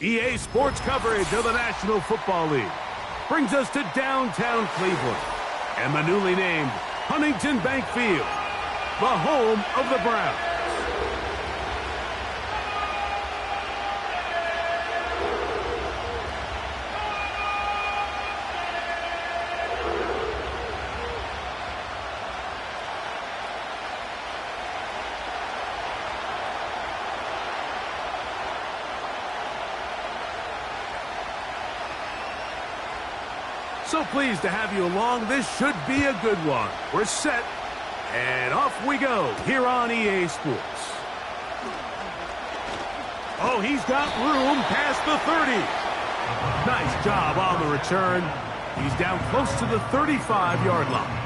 EA Sports coverage of the National Football League brings us to downtown Cleveland and the newly named Huntington Bank Field, the home of the Browns. So pleased to have you along. This should be a good one. We're set, and off we go here on EA Sports. Oh, he's got room past the 30. Nice job on the return. He's down close to the 35-yard line.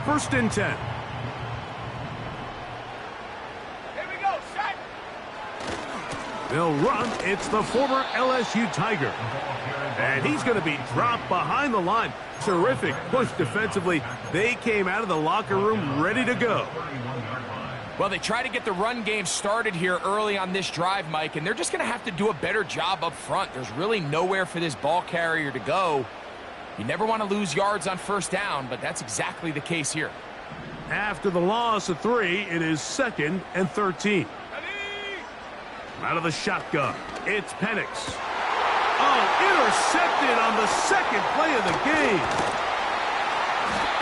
First and 10. They'll run. It's the former LSU Tiger. And he's going to be dropped behind the line. Terrific push defensively. They came out of the locker room ready to go. Well, they try to get the run game started here early on this drive, Mike, and they're just going to have to do a better job up front. There's really nowhere for this ball carrier to go. You never want to lose yards on first down, but that's exactly the case here. After the loss of 3, it is 2nd and 13. Out of the shotgun, it's Penix. Oh, intercepted on the second play of the game.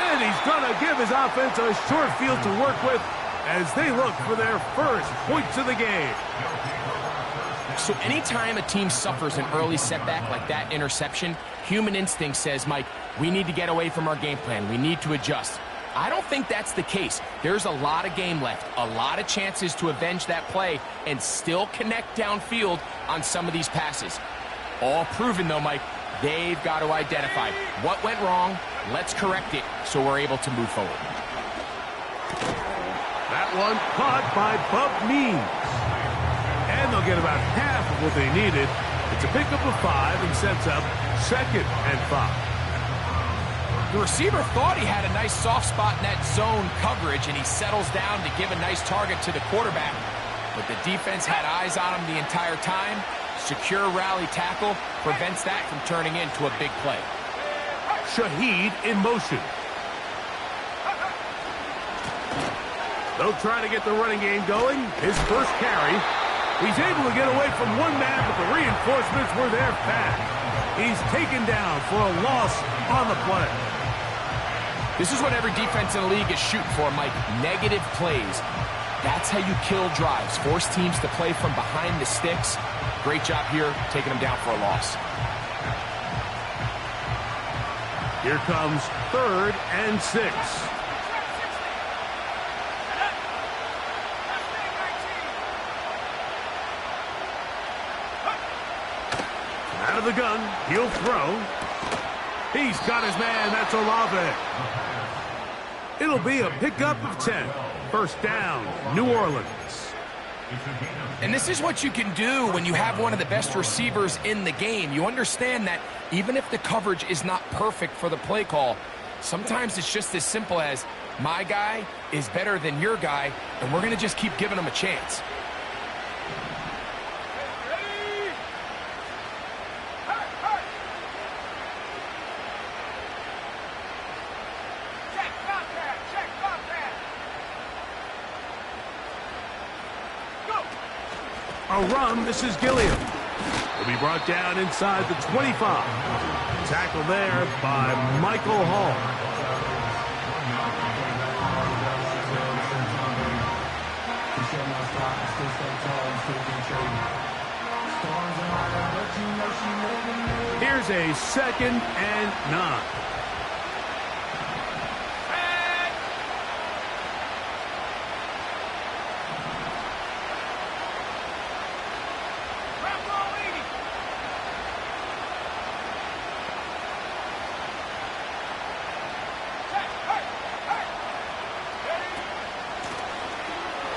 And he's going to give his offense a short field to work with as they look for their first points of the game. So anytime a team suffers an early setback like that interception, human instinct says, Mike, we need to get away from our game plan. We need to adjust. I don't think that's the case. There's a lot of game left, a lot of chances to avenge that play and still connect downfield on some of these passes. All proven, though, Mike, they've got to identify what went wrong, let's correct it so we're able to move forward. That one caught by Bub Means. And they'll get about half of what they needed. It's a pickup of 5 and sets up 2nd and 5. The receiver thought he had a nice soft spot in that zone coverage, and he settles down to give a nice target to the quarterback. But the defense had eyes on him the entire time. Secure rally tackle prevents that from turning into a big play. Shaheed in motion. They'll try to get the running game going. His first carry. He's able to get away from one man, but the reinforcements were there fast. He's taken down for a loss on the play. This is what every defense in the league is shooting for, Mike. Negative plays. That's how you kill drives. Force teams to play from behind the sticks. Great job here, taking them down for a loss. Here comes 3rd and 6. Out of the gun, he'll throw. He's got his man, that's Olave. It'll be a pickup of 10. First down, New Orleans. And this is what you can do when you have one of the best receivers in the game. You understand that even if the coverage is not perfect for the play call, sometimes it's just as simple as, my guy is better than your guy, and we're going to just keep giving him a chance. A run, this is Gilliam. Will be brought down inside the 25. Tackle there by Michael Hall. Here's a 2nd and 9.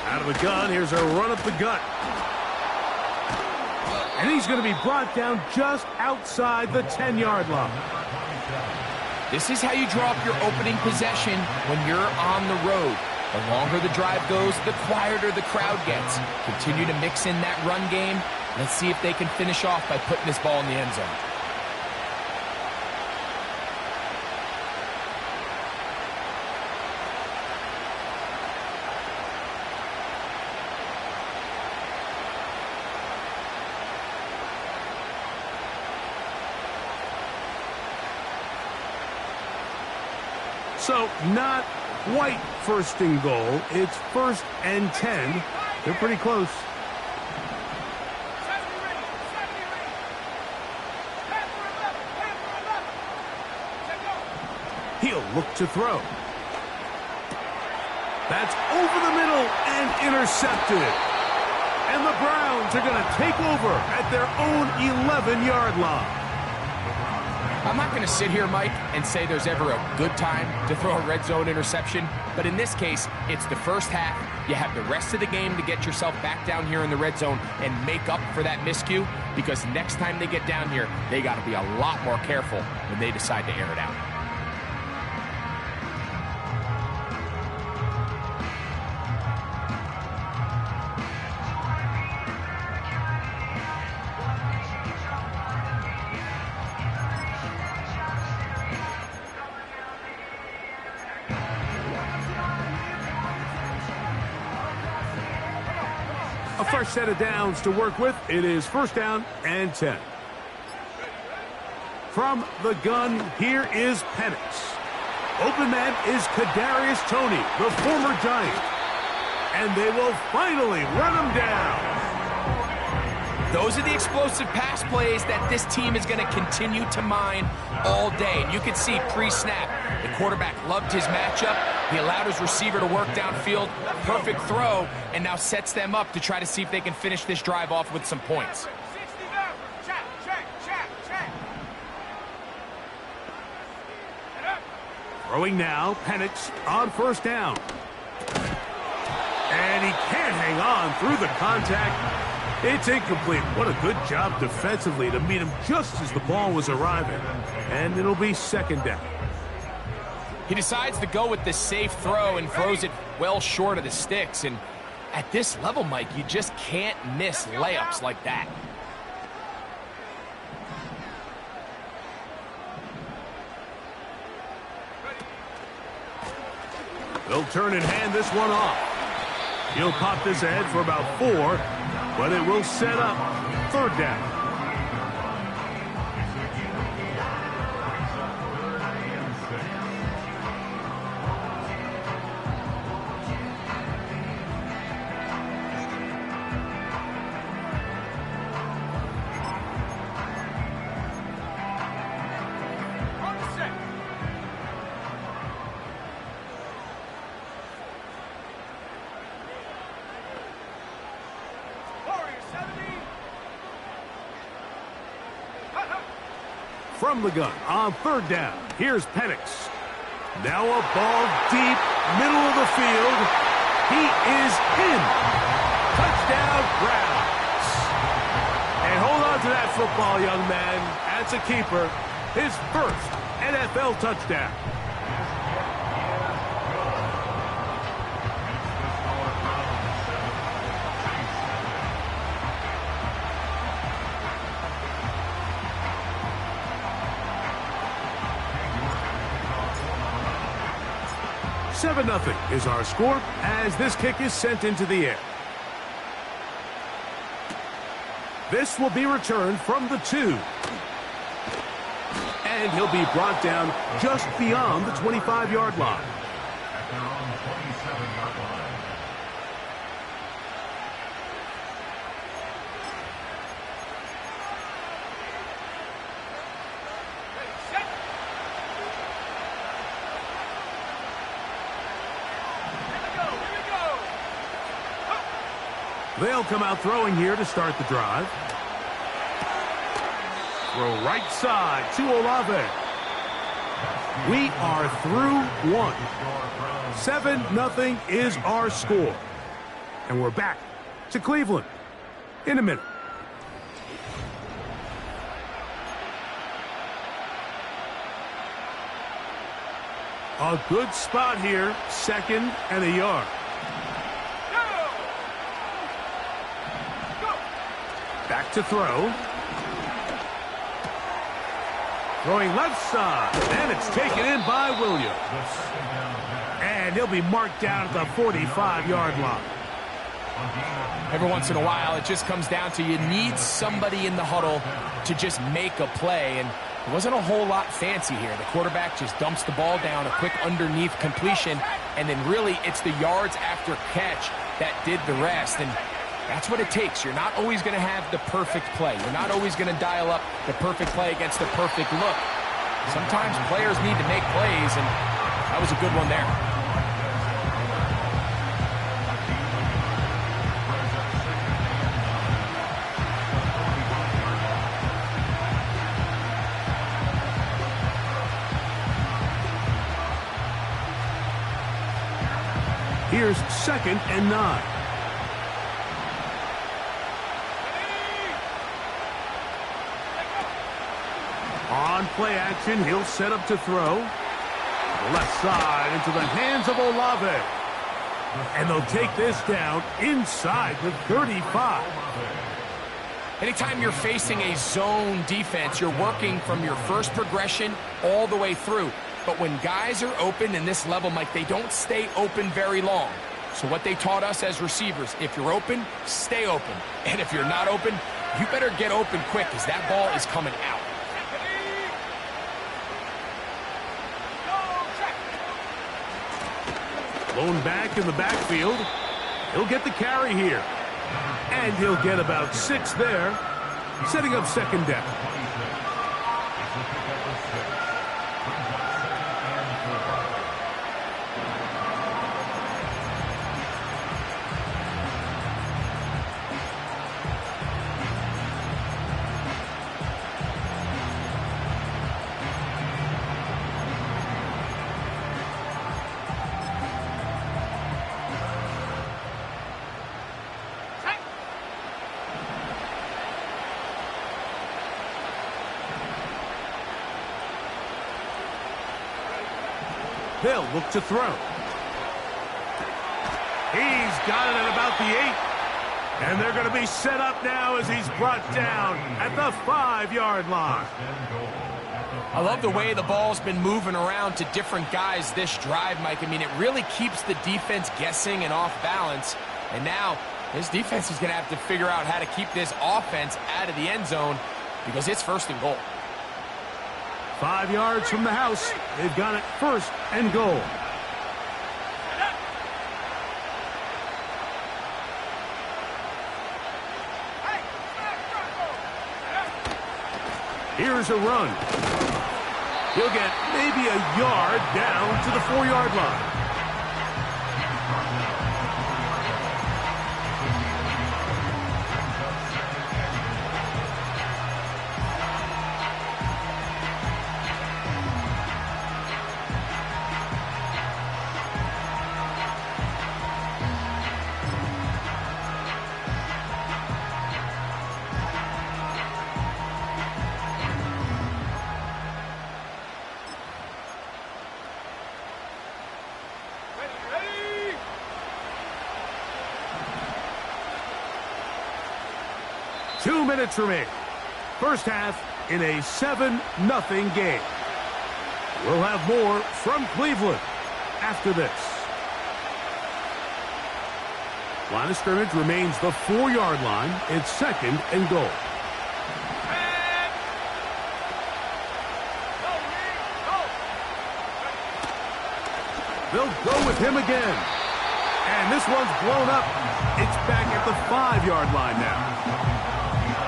Out of the gun, here's a run up the gut. And he's going to be brought down just outside the 10-yard line. This is how you draw up your opening possession when you're on the road. The longer the drive goes, the quieter the crowd gets. Continue to mix in that run game. Let's see if they can finish off by putting this ball in the end zone. So, not quite first and goal. It's 1st and 10. They're pretty close. He'll look to throw. That's over the middle and intercepted. And the Browns are going to take over at their own 11-yard line. I'm not going to sit here, Mike, and say there's ever a good time to throw a red zone interception, but in this case, it's the first half. You have the rest of the game to get yourself back down here in the red zone and make up for that miscue, because next time they get down here, they got to be a lot more careful when they decide to air it out. A fresh set of downs to work with. It is 1st down and 10. From the gun, here is Penix. Open man is Kadarius Toney, the former Giant. And they will finally run him down. Those are the explosive pass plays that this team is going to continue to mine all day. And you can see pre-snap, the quarterback loved his matchup. He allowed his receiver to work downfield. Perfect throw, and now sets them up to try to see if they can finish this drive off with some points. Throwing now, Penix on 1st down. And he can't hang on through the contact. It's incomplete. What a good job defensively to meet him just as the ball was arriving. And it'll be 2nd down. He decides to go with the safe throw and throws it well short of the sticks. And at this level, Mike, you just can't miss layups like that. They'll turn and hand this one off. He'll pop this ahead for about 4, but it will set up 3rd down. From the gun on 3rd down, here's Penix. Now a ball deep, middle of the field. He is in. Touchdown, Browns. And hold on to that football, young man. That's a keeper. His 1st NFL touchdown. Seven 0 is our score as this kick is sent into the air. This will be returned from the 2. And he'll be brought down just beyond the 25-yard line. They'll come out throwing here to start the drive. Throw right side to Olave. We are through 1. 7-0 is our score. And we're back to Cleveland in a minute. A good spot here, 2nd and a yard. Back to throw. Throwing left side, and it's taken in by Williams. And he'll be marked down at the 45-yard line. Every once in a while, it just comes down to you need somebody in the huddle to just make a play, and it wasn't a whole lot fancy here. The quarterback just dumps the ball down, a quick underneath completion, and then really it's the yards after catch that did the rest, and that's what it takes. You're not always going to have the perfect play. You're not always going to dial up the perfect play against the perfect look. Sometimes players need to make plays, and that was a good one there. Here's 2nd and 9. On play action, he'll set up to throw. Left side into the hands of Olave. And they'll take this down inside the 35. Anytime you're facing a zone defense, you're working from your first progression all the way through. But when guys are open in this level, Mike, they don't stay open very long. So what they taught us as receivers, if you're open, stay open. And if you're not open, you better get open quick because that ball is coming out. Blown back in the backfield. He'll get the carry here. And he'll get about 6 there, setting up 2nd down. They'll look to throw. He's got it at about the 8. And they're going to be set up now as he's brought down at the 5-yard line. I love the way the ball's been moving around to different guys this drive, Mike. I mean, it really keeps the defense guessing and off balance. And now this defense is going to have to figure out how to keep this offense out of the end zone because it's 1st and goal. 5 yards from the house. They've got it 1st and goal. Here's a run. He'll get maybe a yard down to the 4-yard line. Two minutes remaining. First half in a 7-0 game. We'll have more from Cleveland after this. Line of scrimmage remains the 4-yard line. It's 2nd and goal. They'll go with him again. And this one's blown up. It's back at the 5-yard line now.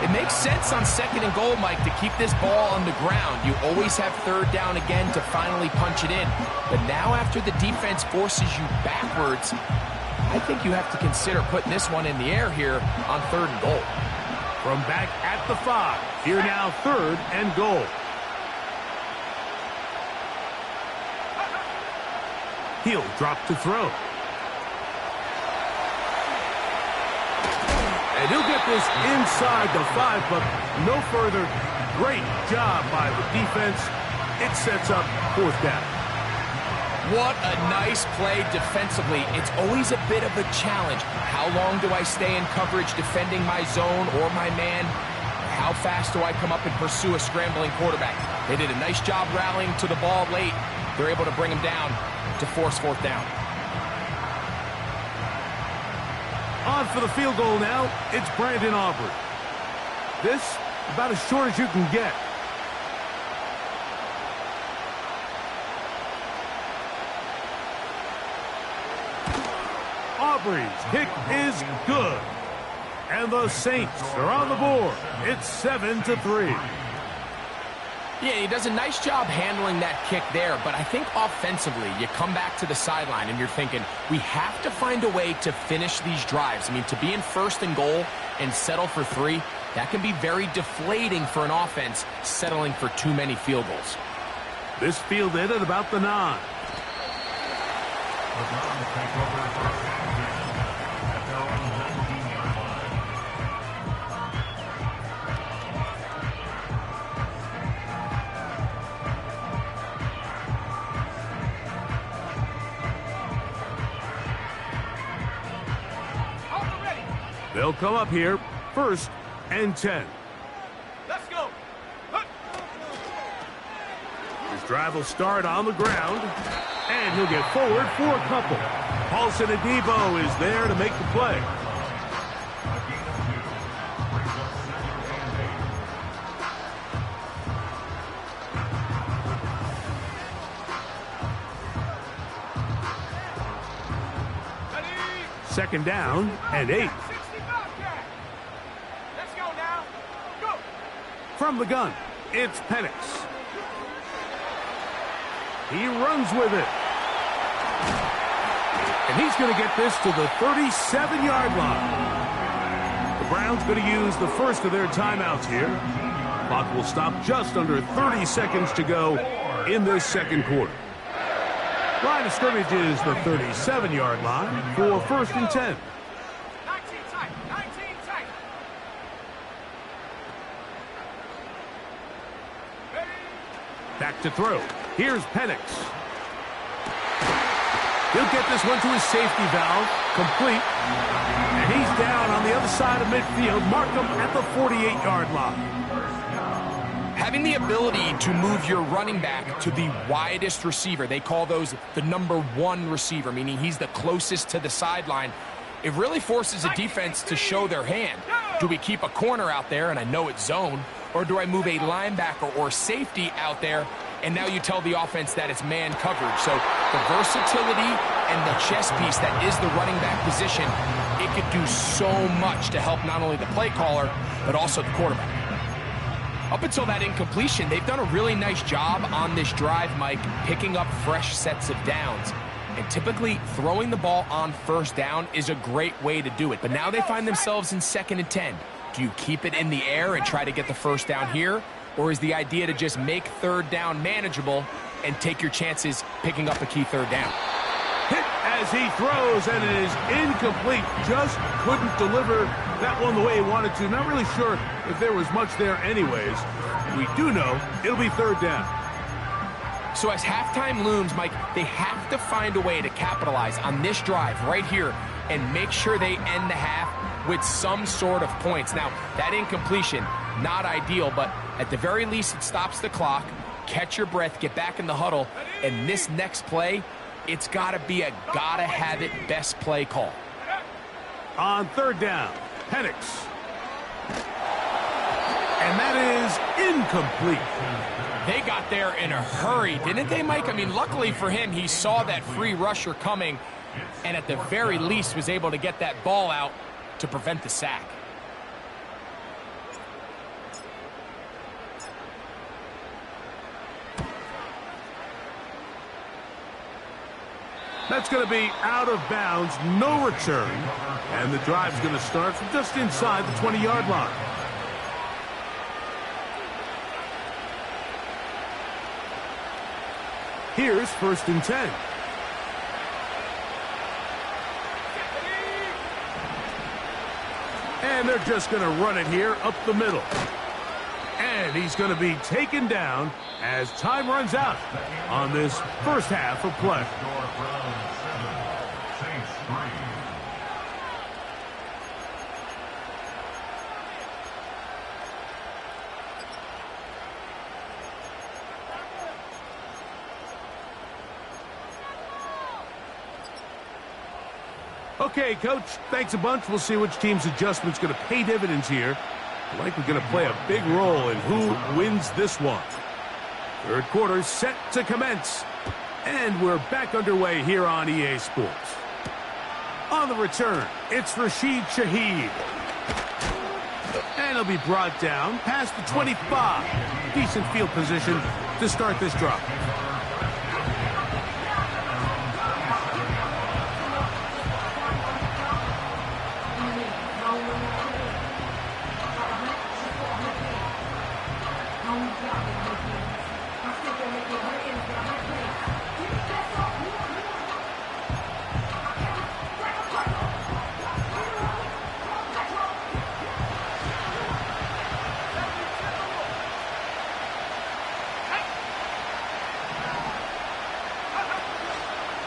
It makes sense on 2nd and goal, Mike, to keep this ball on the ground. You always have 3rd down again to finally punch it in. But now after the defense forces you backwards, I think you have to consider putting this one in the air here on 3rd and goal. From back at the 5, here now 3rd and goal. He'll drop to throw. And he'll get this inside the 5, but no further. Great job by the defense. It sets up 4th down. What a nice play defensively. It's always a bit of a challenge. How long do I stay in coverage defending my zone or my man? How fast do I come up and pursue a scrambling quarterback? They did a nice job rallying to the ball late. They're able to bring him down to force fourth down. On for the field goal now, it's Brandon Aubrey. This, about as short as you can get. Aubrey's kick is good. And the Saints are on the board. It's 7-3. Yeah, he does a nice job handling that kick there, but I think offensively, you come back to the sideline and you're thinking, we have to find a way to finish these drives. I mean, to be in first and goal and settle for 3, that can be very deflating for an offense settling for too many field goals. This fielded at about the 9. They'll come up here, 1st and 10. Let's go. His drive will start on the ground, and he'll get forward for a couple. Paulson Adebo is there to make the play. Second down and 8. From the gun, it's Penix. He runs with it. And he's going to get this to the 37-yard line. The Browns going to use the first of their timeouts here. Clock will stop just under 30 seconds to go in this second quarter. Line of scrimmage is the 37-yard line for 1st and 10. Back to throw. Here's Penix. He'll get this one to his safety valve. Complete. And he's down on the other side of midfield. Mark him at the 48-yard line. Having the ability to move your running back to the widest receiver, they call those the number 1 receiver, meaning he's the closest to the sideline. It really forces a defense to show their hand. Do we keep a corner out there, and I know it's zone, or do I move a linebacker or safety out there, and now you tell the offense that it's man coverage? So the versatility and the chess piece that is the running back position, it could do so much to help not only the play caller, but also the quarterback. Up until that incompletion, they've done a really nice job on this drive, Mike, picking up fresh sets of downs. And typically, throwing the ball on 1st down is a great way to do it. But now they find themselves in 2nd and 10. Do you keep it in the air and try to get the 1st down here? Or is the idea to just make 3rd down manageable and take your chances picking up a key 3rd down? Hit as he throws, and it is incomplete. Just couldn't deliver that one the way he wanted to. Not really sure if there was much there anyways. We do know it'll be 3rd down. So as halftime looms, Mike, they have to find a way to capitalize on this drive right here and make sure they end the half with some sort of points. Now, that incompletion, not ideal, but at the very least, it stops the clock. Catch your breath, get back in the huddle, and this next play, it's got to be a gotta-have-it best play call. On 3rd down, Penix. And that is incomplete. They got there in a hurry, didn't they, Mike? I mean, luckily for him, he saw that free rusher coming and at the very least was able to get that ball out to prevent the sack. That's going to be out of bounds, no return. And the drive's going to start from just inside the 20-yard line. Here's 1st and 10. And they're just going to run it here up the middle. And he's going to be taken down as time runs out on this first half of play. Okay, Coach, thanks a bunch. We'll see which team's adjustment's going to pay dividends here. Likely going to play a big role in who wins this one. Third quarter set to commence. And we're back underway here on EA Sports. On the return, it's Rashid Shaheed. And he'll be brought down past the 25. Decent field position to start this drive.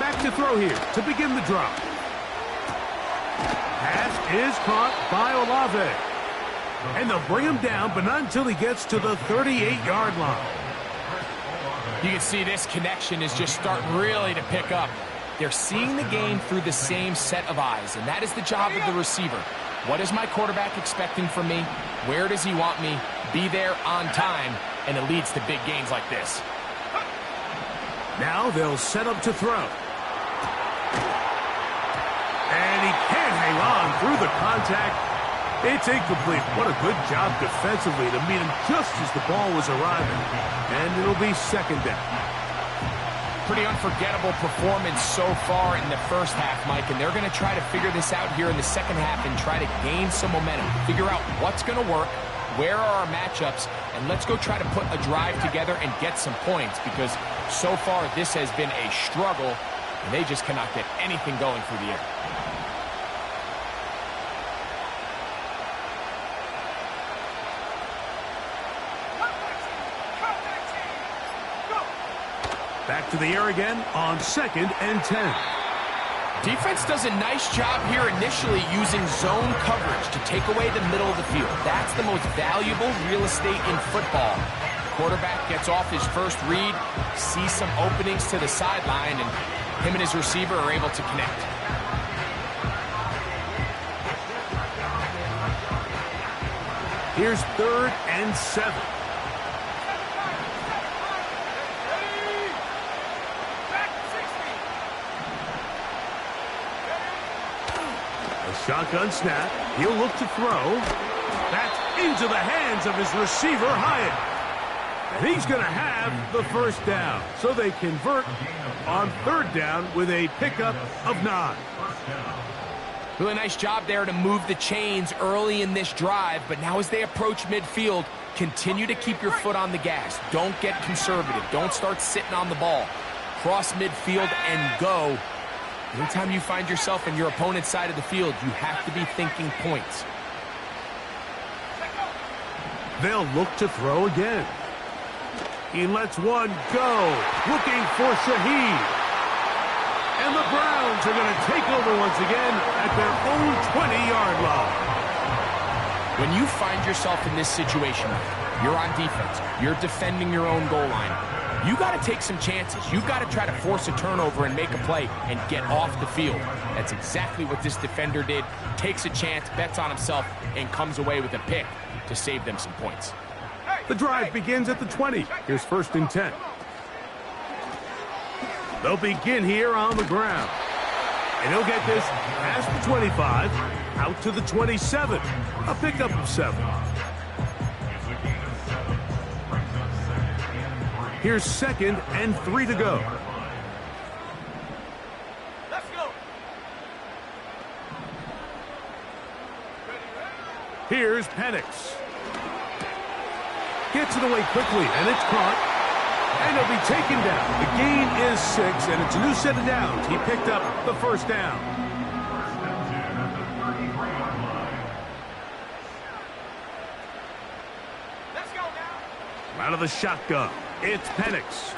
Back to throw here to begin the drop. Pass is caught by Olave. And they'll bring him down, but not until he gets to the 38-yard line. You can see this connection is just starting really to pick up. They're seeing the game through the same set of eyes, and that is the job of the receiver. What is my quarterback expecting from me? Where does he want me? Be there on time, and it leads to big gains like this. Now they'll set up to throw. And he can't hang on through the contact. It's incomplete. What a good job defensively to meet him just as the ball was arriving. And it'll be second down. Pretty unforgettable performance so far in the first half, Mike, and they're going to try to figure this out here in the second half and try to gain some momentum. Figure out what's going to work, where are our matchups, and let's go try to put a drive together and get some points, because so far this has been a struggle, and they just cannot get anything going through the air. Back to the air again on 2nd and 10. Defense does a nice job here initially using zone coverage to take away the middle of the field. That's the most valuable real estate in football. Quarterback gets off his first read, sees some openings to the sideline, and him and his receiver are able to connect. Here's 3rd and 7. Shotgun snap. He'll look to throw. That's into the hands of his receiver, Hyatt. And he's going to have the first down. So they convert on 3rd down with a pickup of 9. Really nice job there to move the chains early in this drive, but now as they approach midfield, continue to keep your foot on the gas. Don't get conservative. Don't start sitting on the ball. Cross midfield and go. Anytime you find yourself in your opponent's side of the field, you have to be thinking points. They'll look to throw again. He lets one go, looking for Shaheed. And the Browns are going to take over once again at their own 20-yard line. When you find yourself in this situation, you're on defense, you're defending your own goal line, you got to take some chances. You got to try to force a turnover and make a play and get off the field. That's exactly what this defender did. Takes a chance, bets on himself, and comes away with a pick to save them some points. The drive begins at the 20. Here's 1st and 10. They'll begin here on the ground. And he'll get this past the 25, out to the 27. A pickup of 7. Here's 2nd and 3 to go. Let's go. Here's Penix. Gets it away quickly, and it's caught. And he'll be taken down. The gain is 6, and it's a new set of downs. He picked up the first down. Let's go now. Out of the shotgun. It's Penix.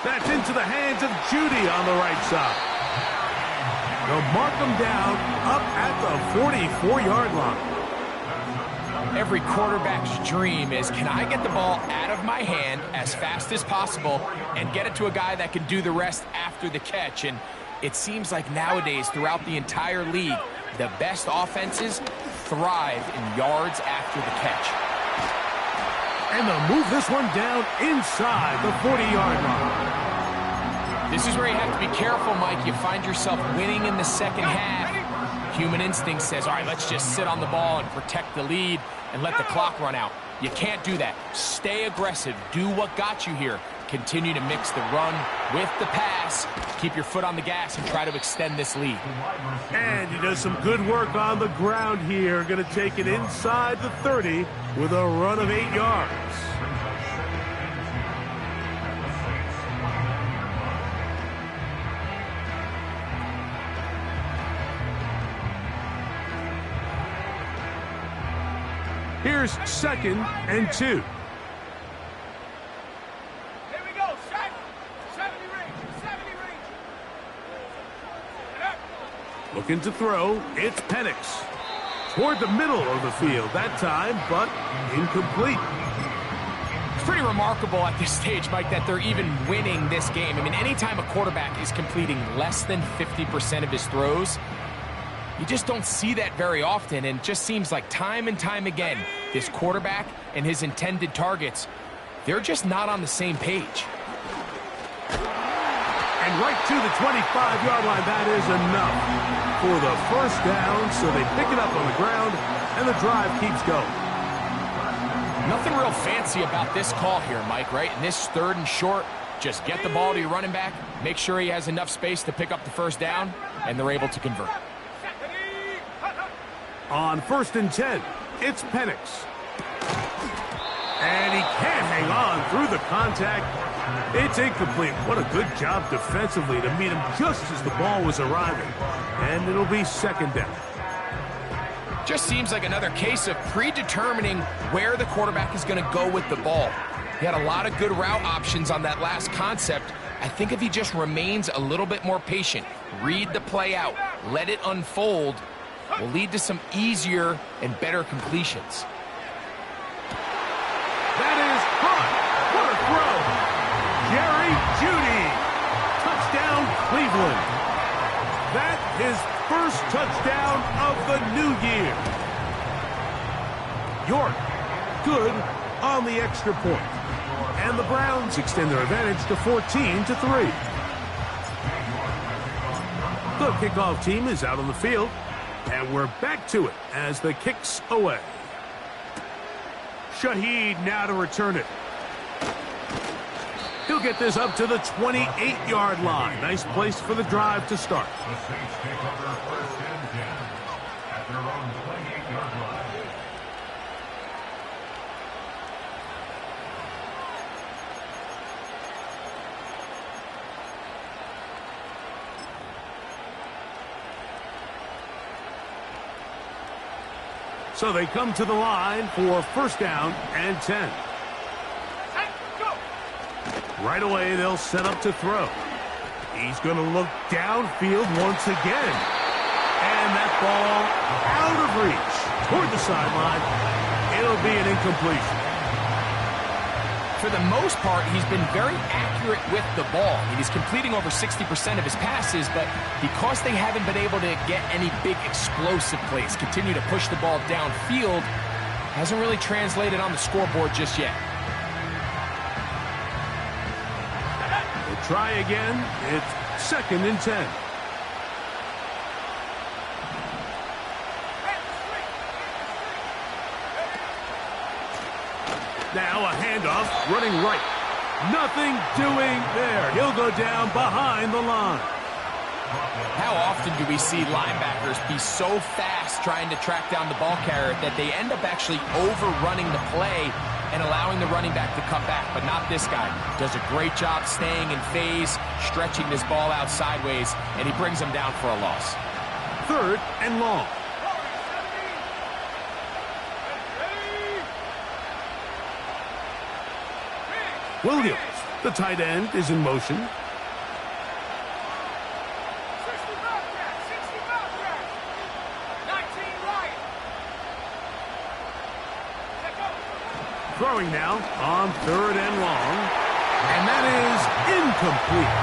That's into the hands of Judy on the right side. They'll mark him down up at the 44-yard line. Every quarterback's dream is, can I get the ball out of my hand as fast as possible and get it to a guy that can do the rest after the catch? And it seems like nowadays, throughout the entire league, the best offenses thrive in yards after the catch. And they'll move this one down inside the 40-yard line. This is where you have to be careful, Mike. You find yourself winning in the second half. Human instinct says, all right, let's just sit on the ball and protect the lead and let the clock run out. You can't do that. Stay aggressive. Do what got you here. Continue to mix the run with the pass. Keep your foot on the gas and try to extend this lead. And he does some good work on the ground here. Going to take it inside the 30 with a run of 8 yards. Here's 2nd and 2. Here we go, 70 range. Looking to throw, it's Penix. Toward the middle of the field that time, but incomplete. It's pretty remarkable at this stage, Mike, that they're even winning this game. I mean, anytime a quarterback is completing less than 50% of his throws, you just don't see that very often, and it just seems like time and time again, this quarterback and his intended targets, they're just not on the same page. And right to the 25-yard line, that is enough for the first down, so they pick it up on the ground, and the drive keeps going. Nothing real fancy about this call here, Mike, right? In this 3rd and short, just get the ball to your running back, make sure he has enough space to pick up the first down, and they're able to convert. On 1st and 10, it's Penix. And he can't hang on through the contact. It's incomplete. What a good job defensively to meet him just as the ball was arriving. And it'll be 2nd down. Just seems like another case of predetermining where the quarterback is going to go with the ball. He had a lot of good route options on that last concept. I think if he just remains a little bit more patient, read the play out, let it unfold, will lead to some easier and better completions. That is caught. What a throw. Jerry Jeudy. Touchdown, Cleveland. That is first touchdown of the new year. York, good on the extra point. And the Browns extend their advantage to 14-3. The kickoff team is out on the field. And we're back to it as the kick's away. Shaheed now to return it. He'll get this up to the 28-yard line. Nice place for the drive to start. The Saints take over 1st and 10 at their own 28-yard line. So they come to the line for 1st down and 10. Right away, they'll set up to throw. He's going to look downfield once again. And that ball out of reach toward the sideline. It'll be an incompletion. For the most part, he's been very accurate with the ball. I mean, he's completing over 60% of his passes, but because they haven't been able to get any big explosive plays, continue to push the ball downfield, hasn't really translated on the scoreboard just yet. We'll try again. It's 2nd and 10. Now a handoff, running right. Nothing doing there. He'll go down behind the line. How often do we see linebackers be so fast trying to track down the ball carrier that they end up actually overrunning the play and allowing the running back to cut back? But not this guy. Does a great job staying in phase, stretching this ball out sideways, and he brings him down for a loss. 3rd and long. Williams, the tight end, is in motion. 60 Bobcat, 60 Bobcat. 19 Lion. Let go. Throwing now on 3rd and long. And that is incomplete.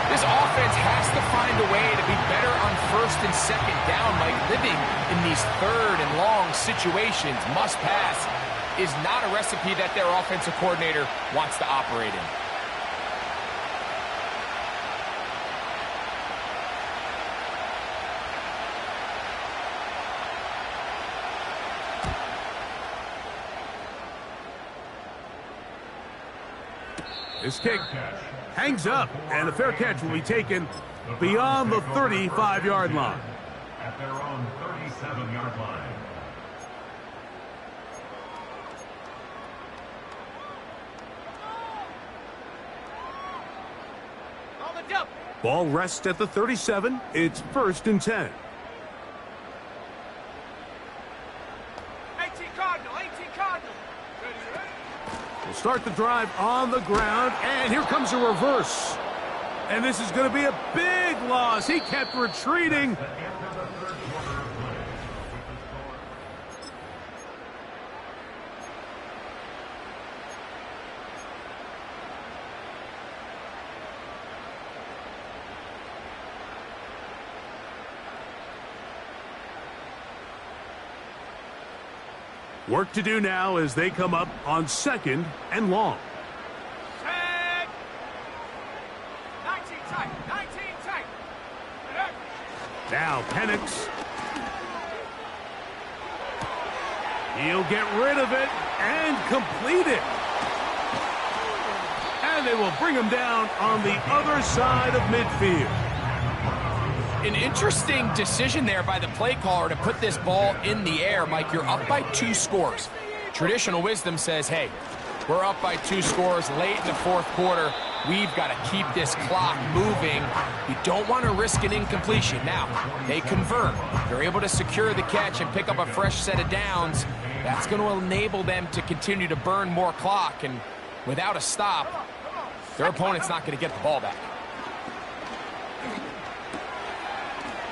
This offense has to find a way to be better on 1st and 2nd down. Like living in these 3rd and long situations, must pass, is not a recipe that their offensive coordinator wants to operate in. This kick hangs up, and the fair catch will be taken beyond the 35-yard line. At their own 37-yard line. On the double. Ball rests at the 37. It's 1st and 10. 18 Cardinal, 18 Cardinal. Ready, ready. We'll start the drive on the ground, and here comes a reverse. And this is going to be a big loss. He kept retreating. Work to do now as they come up on 2nd and long. Set. 19 tight, 19 tight. Now Penix. He'll get rid of it and complete it. And they will bring him down on the other side of midfield. An interesting decision there by the play caller to put this ball in the air. Mike, you're up by 2 scores. Traditional wisdom says, hey, we're up by 2 scores late in the 4th quarter. We've got to keep this clock moving. You don't want to risk an incompletion. Now, they convert. They're able to secure the catch and pick up a fresh set of downs. That's going to enable them to continue to burn more clock. And without a stop, their opponent's not going to get the ball back.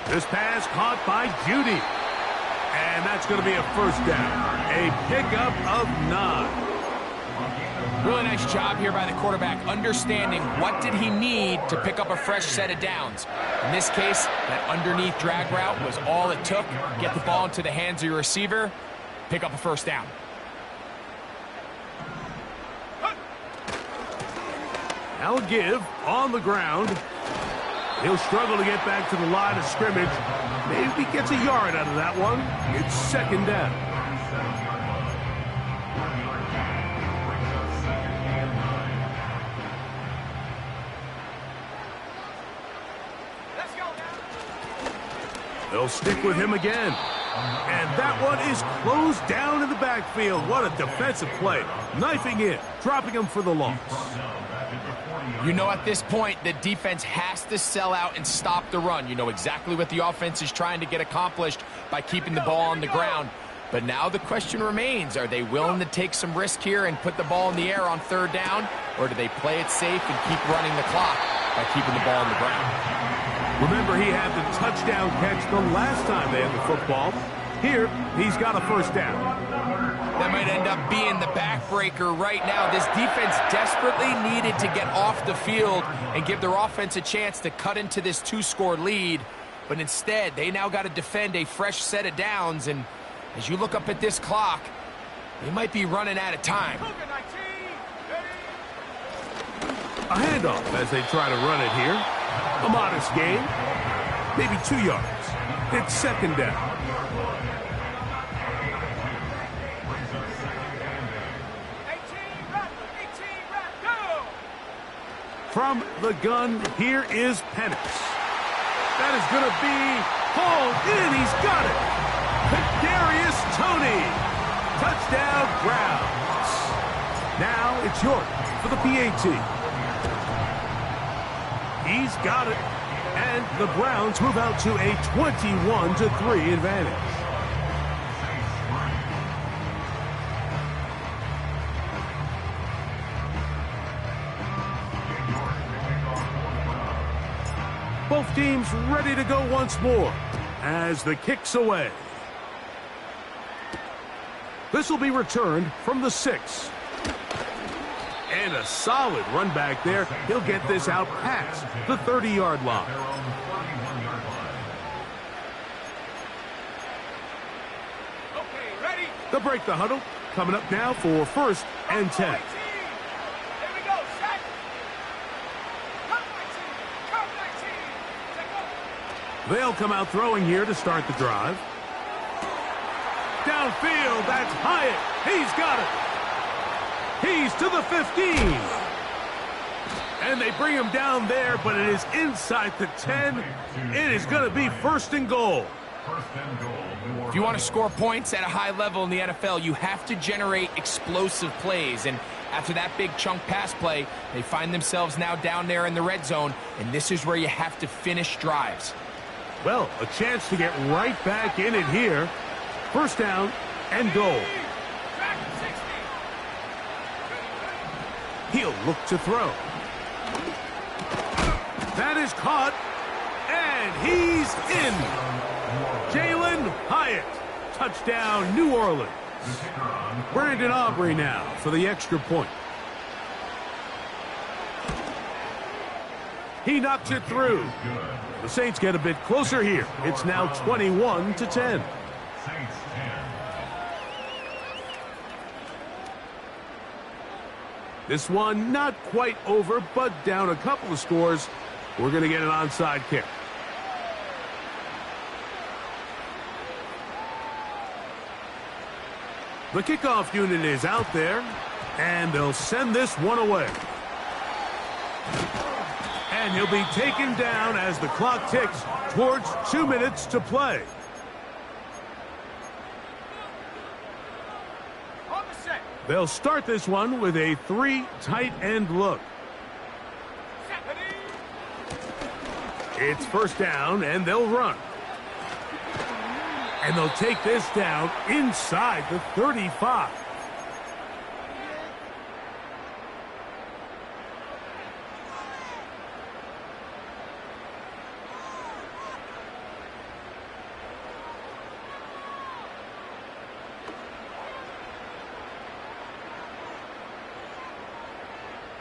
This pass caught by Judy. And that's going to be a 1st down. A pickup of 9. Really nice job here by the quarterback, understanding what did he need to pick up a fresh set of downs. In this case, that underneath drag route was all it took. Get the ball into the hands of your receiver, pick up a 1st down. Now a give on the ground. He'll struggle to get back to the line of scrimmage. Maybe gets a yard out of that one. It's 2nd down. Let's go now. They'll stick with him again. And that one is closed down in the backfield. What a defensive play. Knifing in, dropping him for the loss. You know at this point, the defense has to sell out and stop the run. You know exactly what the offense is trying to get accomplished by keeping the ball on the ground. But now the question remains, are they willing to take some risk here and put the ball in the air on 3rd down? Or do they play it safe and keep running the clock by keeping the ball on the ground? Remember, he had the touchdown catch the last time they had the football. Here, he's got a 1st down. That might end up being the backbreaker right now. This defense desperately needed to get off the field and give their offense a chance to cut into this 2-score lead. But instead, they now got to defend a fresh set of downs. And as you look up at this clock, they might be running out of time. A handoff as they try to run it here. A modest gain. Maybe 2 yards. It's 2nd down. From the gun, here is Penix. That is going to be hauled in. He's got it. Kadarius Toney. Touchdown, Browns. Now it's York for the PAT. He's got it. And the Browns move out to a 21-3 advantage. Both teams ready to go once more as the kick's away. This will be returned from the 6. And a solid run back there. He'll get this out past the 30-yard line. Okay, ready? They'll break the huddle. Coming up now for 1st and 10. 19. Here we go, set. Cut 19. Cut 19. Take over. They'll come out throwing here to start the drive. Downfield, that's Hyatt. He's got it. He's to the 15. And they bring him down there, but it is inside the 10. It is going to be 1st and goal. If you want to score points at a high level in the NFL, you have to generate explosive plays. And after that big chunk pass play, they find themselves now down there in the red zone, and this is where you have to finish drives. Well, a chance to get right back in it here. 1st down and goal. Back 60. He'll look to throw. That is caught, and he's in. Jalen Hyatt, touchdown, New Orleans. Brandon Aubrey now for the extra point. He knocks it through. The Saints get a bit closer here. It's now 21-10. This one not quite over, but down a couple of scores. We're going to get an onside kick. The kickoff unit is out there, and they'll send this one away. And he'll be taken down as the clock ticks towards 2 minutes to play. On the set. They'll start this one with a 3 tight end look. Set. Ready? It's 1st down, and they'll run. And they'll take this down inside the 35.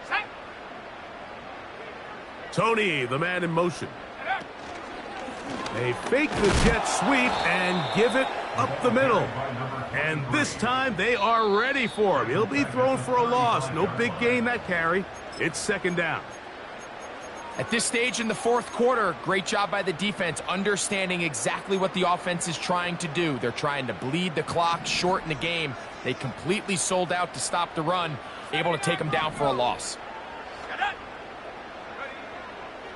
Set. Tony, the man in motion. They fake the jet sweep and give it up the middle. And this time they are ready for him. He'll be thrown for a loss. No big gain that carry. It's 2nd down. At this stage in the 4th quarter, great job by the defense understanding exactly what the offense is trying to do. They're trying to bleed the clock, shorten the game. They completely sold out to stop the run, able to take them down for a loss.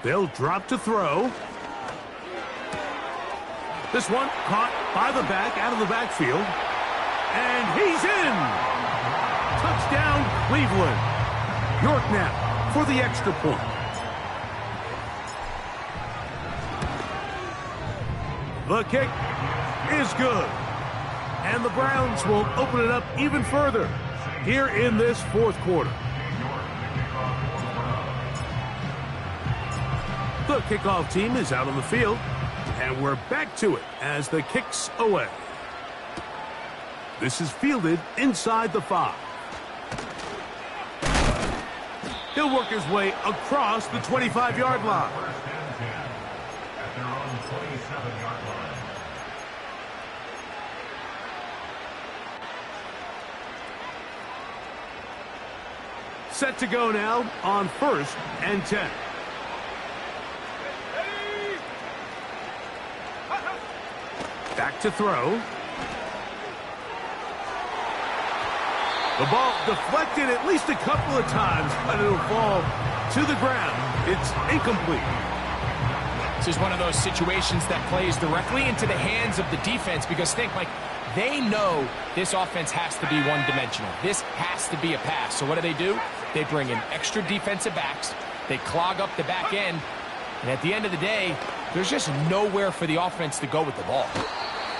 They'll drop to throw. This one caught by the back, out of the backfield. And he's in! Touchdown, Cleveland. York now for the extra point. The kick is good. And the Browns will open it up even further here in this 4th quarter. The kickoff team is out on the field. And we're back to it as the kick's away. This is fielded inside the 5. He'll work his way across the 25-yard line. At their own 27-yard line. Set to go now on 1st and 10. Back to throw. The ball deflected at least a couple of times, but it'll fall to the ground. It's incomplete. This is one of those situations that plays directly into the hands of the defense because think, Mike, they know this offense has to be one-dimensional. This has to be a pass. So what do? They bring in extra defensive backs. They clog up the back end. And at the end of the day, there's just nowhere for the offense to go with the ball.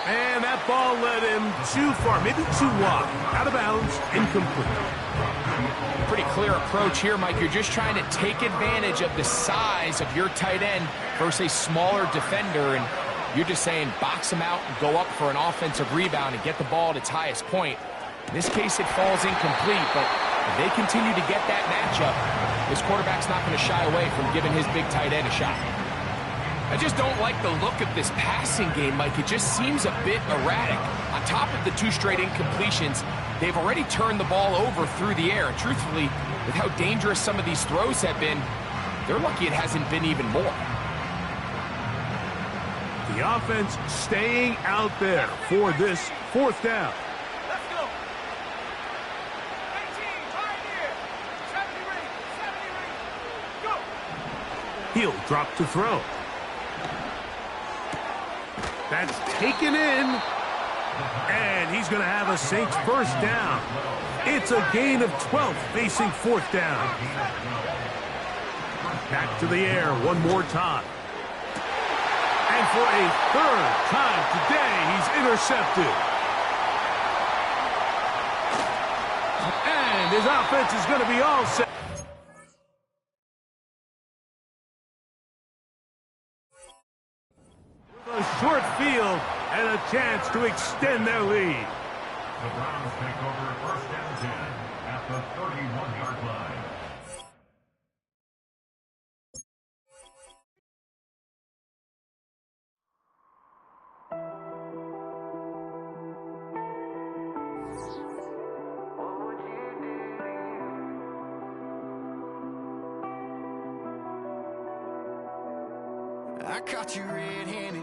And that ball led him too far, maybe too wide. Out of bounds, incomplete. Pretty clear approach here, Mike. You're just trying to take advantage of the size of your tight end versus a smaller defender, and you're just saying box him out and go up for an offensive rebound and get the ball at its highest point. In this case, it falls incomplete, but if they continue to get that matchup, this quarterback's not going to shy away from giving his big tight end a shot. I just don't like the look of this passing game, Mike. It just seems a bit erratic. On top of the 2 straight incompletions, they've already turned the ball over through the air. And truthfully, with how dangerous some of these throws have been, they're lucky it hasn't been even more. The offense staying out there for this 4th down. Let's go. 18, right here. 70 ring, 70 ring. Go. He'll drop to throw. That's taken in. And he's going to have a Saints first down. It's a gain of 12 facing 4th down. Back to the air one more time. And for a 3rd time today, he's intercepted. And his offense is going to be all set. With a short field and a chance to extend their lead. The Browns take over 1st and 10 at the 31-yard line. I caught you red-handed,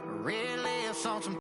red lips on some